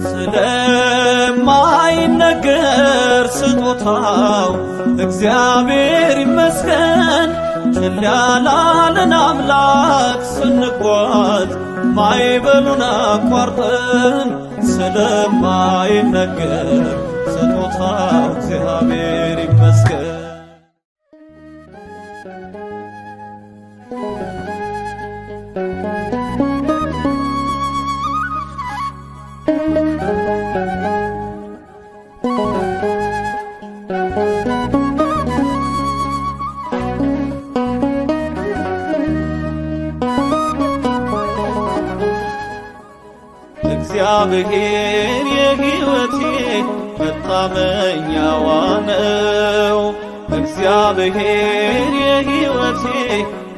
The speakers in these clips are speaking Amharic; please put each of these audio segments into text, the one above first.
ስለማይነገር ስጦታው እግዚአብሔር ይመስገን። ችላ ያላለን አምላክ ስንጓዝ ማዕበሉን አቋርጠን ስለማይነገር ስጦታው እግዚአብሔር ይመስገን። እግዚአብሔር የሕይወቴ መታመኛዋ ነው። እግዚአብሔር የሕይወቴ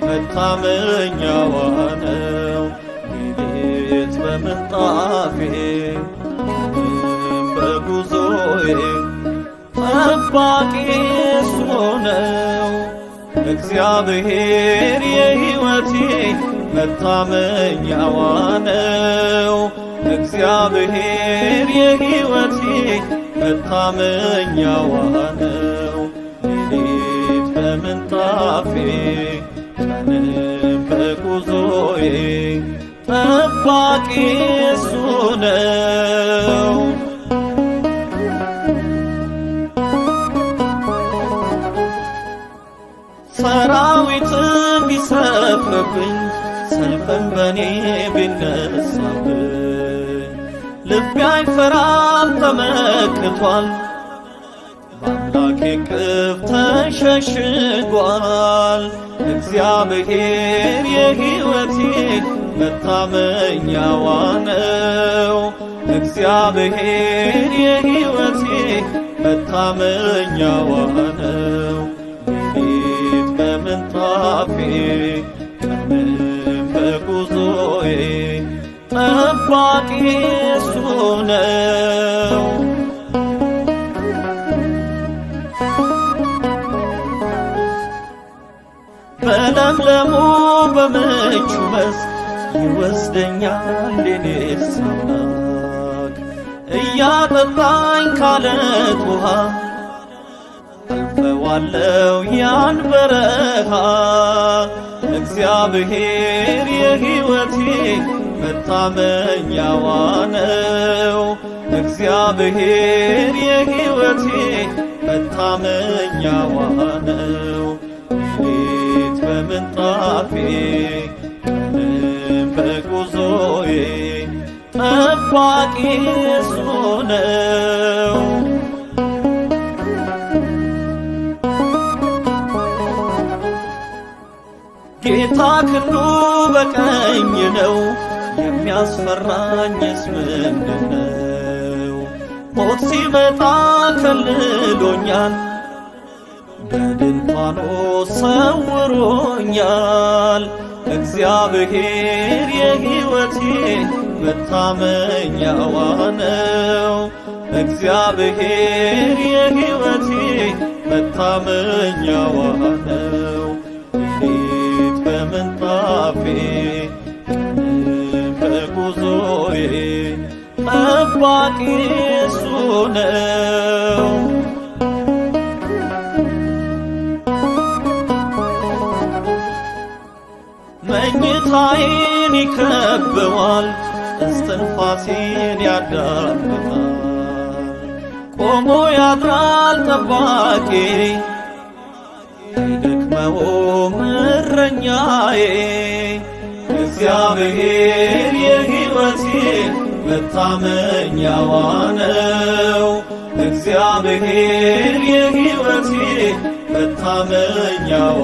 መታመኛዋ ነው። ሌሊት በምንጣፌ በጉዞዬ ጠባቂ እሱ ነው። እግዚአብሔር የሕይወቴ መታመኛዋ ነው። እግዚአብሔር የሕይወቴ መታመኛዋ ነው። ሌሊት በምንጣፌ ቀንም በጉዞዬ ጠባቂ እሱ ነው። ሰራዊትም ቢሰፍርብኝ ሰልፍም በኔ ቢነሳብኝ ልቤ አይፈራም ተመክቷል፣ በአምላኬ እቅፍ ተሸሽጓል። እግዚአብሔር የሕይወቴ መታመኛዋ ነው። እግዚአብሔር የሕይወቴ መታመኛዋ ነው። ሌሊት በምንጣፌ ቀንም በጉዞዬ ጠባቂ እሱ ነው። በለምለሙ በምቹ መስክ ይወስደኛል የኔስ አምላክ፣ እያጠጣኝ ካለት ውሃ አልፈዋለው ያን በረሃ። እግዚአብሔር የሕይወቴ መታመኛዋ ነው። እግዚአብሔር የሕይወቴ መታመኛዋ ነው። ሌሊት በምንጣፌ ቀንም በጉዞዬ ጠባቂ እሱ ነው። ጌታ ክንዱ በቀኝ ነው፣ የሚያስፈራኝስ ምንድነው? ሞት ሲመጣ ከልሎኛል፣ በድንኳኑ ሰውሮኛል። እግዚአብሔር የሕይወቴ መታመኛዋ ነው። እግዚአብሔር የሕይወቴ መታመኛዋ ነው። ሌሊት በምንጣፌ ቀንም በጉዞዬ ጠባቂ እሱ ነው። መኝታዬን ይከብበዋል፣ እስትንፋሴን ያዳምጣል። ቆሞ ያድራል ጠባቂ አይደክመውም እረኛዬ። እግዚአብሔር የሕይወቴ መታመኛዋ ነው። እግዚአብሔር የሕይወቴ መታመኛዋ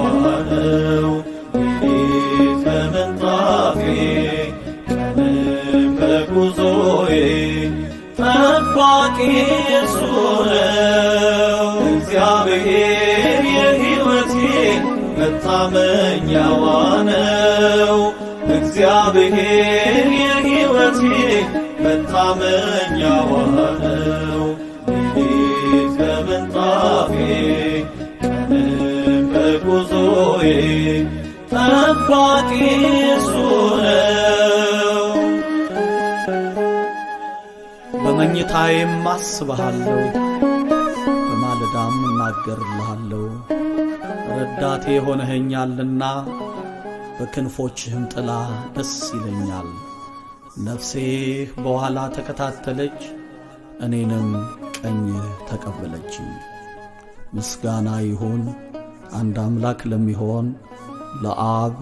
ነው። ሌሊት በምንጣፌ ቀንም በጉዞዬ ጠባቂ እሱ ነው። እግዚአብሔር የሕይወቴ መታመኛዋ ነው። እግዚአብሔር የሕይወቴ መታመኛዋ ነው። ሌሊት በምንጣፌ ቀንም በጉዞዬ ጠባቂ እሱ ነው። በመኝታዬም አስብሃለሁ፣ በማለዳም እናገርልሃለሁ። ረዳቴ ሆነኸኛልና በክንፎችህም ጥላ ደስ ይለኛል። ነፍሴ በኋላ ተከታተለች፣ እኔንም ቀኝህ ተቀበለችኝ። ምስጋና ይሁን አንድ አምላክ ለሚሆን ለአብ